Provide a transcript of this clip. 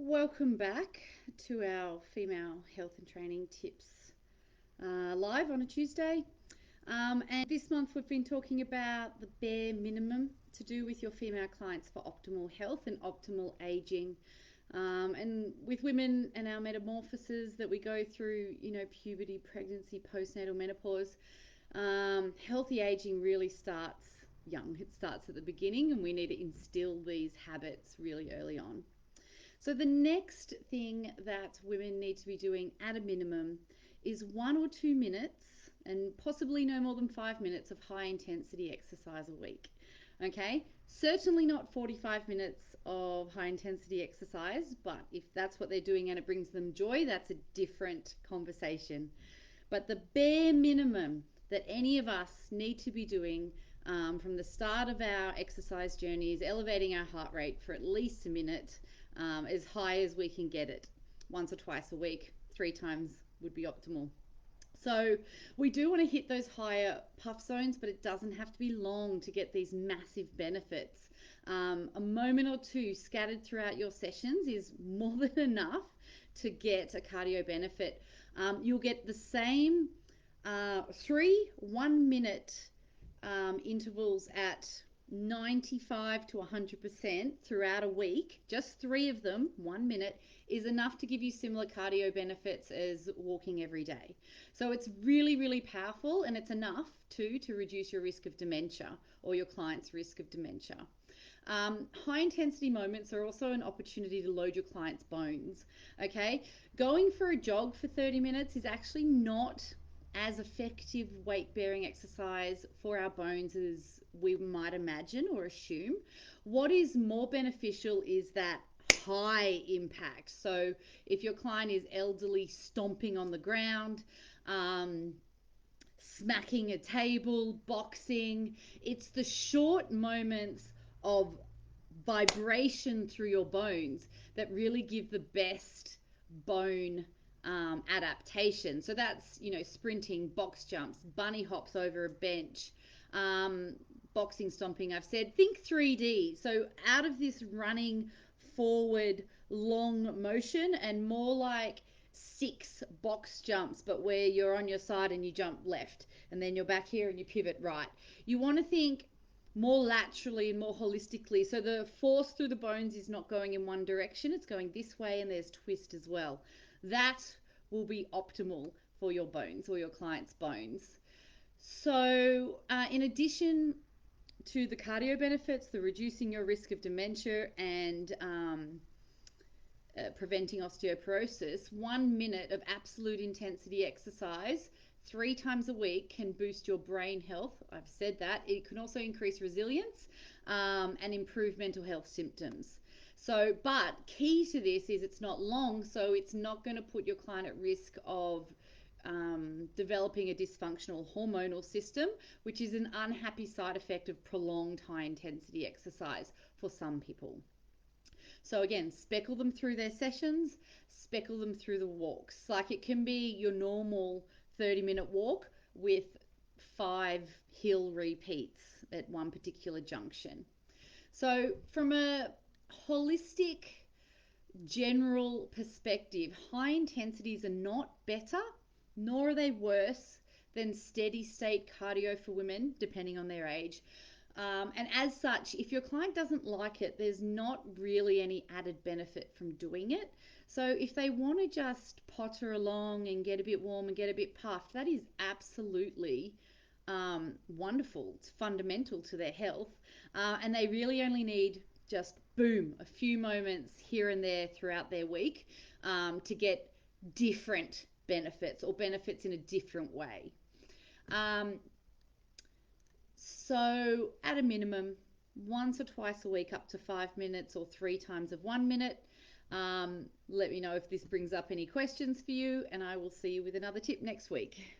Welcome back to our female health and training tips live on a Tuesday. And this month we've been talking about the bare minimum to do with your female clients for optimal health and optimal aging. And with women and our metamorphoses that we go through, puberty, pregnancy, postnatal menopause, healthy aging really starts young. It starts at the beginning, and we need to instill these habits really early on. So the next thing that women need to be doing at a minimum is 1 or 2 minutes, and possibly no more than 5 minutes of high intensity exercise a week. Okay, certainly not 45 minutes of high intensity exercise, but if that's what they're doing and it brings them joy, that's a different conversation. But the bare minimum that any of us need to be doing from the start of our exercise journey is elevating our heart rate for at least a minute, as high as we can get it, once or twice a week. 3 times would be optimal. So we do want to hit those higher puff zones, but it doesn't have to be long to get these massive benefits. A moment or two scattered throughout your sessions is more than enough to get a cardio benefit. You'll get the same 3 1 minute intervals at 95 to 100% throughout a week. Just 3 of them, 1 minute, is enough to give you similar cardio benefits as walking every day. So it's really, really powerful, and it's enough too to reduce your risk of dementia or your client's risk of dementia. High intensity moments are also an opportunity to load your client's bones. Okay, going for a jog for 30 minutes is actually not as effective weight bearing exercise for our bones as we might imagine or assume. What is more beneficial is that high impact. So if your client is elderly, stomping on the ground, smacking a table, boxing, it's the short moments of vibration through your bones that really give the best bone adaptation. So that's, sprinting, box jumps, bunny hops over a bench, boxing, stomping. I've said, think 3D. So out of this running forward long motion, and more like 6 box jumps, but where you're on your side and you jump left, and then you're back here and you pivot right. You want to think more laterally and more holistically. So the force through the bones is not going in one direction, it's going this way, and there's twist as well. That will be optimal for your bones or your client's bones. So in addition to the cardio benefits, the reducing your risk of dementia and preventing osteoporosis, 1 minute of absolute intensity exercise 3 times a week can boost your brain health. I've said that. It can also increase resilience and improve mental health symptoms. So, but key to this is it's not long, so it's not going to put your client at risk of developing a dysfunctional hormonal system, which is an unhappy side effect of prolonged high intensity exercise for some people. So again, speckle them through their sessions, speckle them through the walks. Like it can be your normal 30-minute walk with 5 hill repeats at one particular junction. So from a holistic general perspective, high intensities are not better, nor are they worse than steady state cardio for women, depending on their age. And as such, if your client doesn't like it, there's not really any added benefit from doing it. So if they want to just potter along and get a bit warm and get a bit puffed, that is absolutely wonderful. It's fundamental to their health. And they really only need just, boom, a few moments here and there throughout their week to get different benefits or benefits in a different way. So at a minimum, once or twice a week, up to 5 minutes, or 3 times of 1 minute. Let me know if this brings up any questions for you, and I will see you with another tip next week.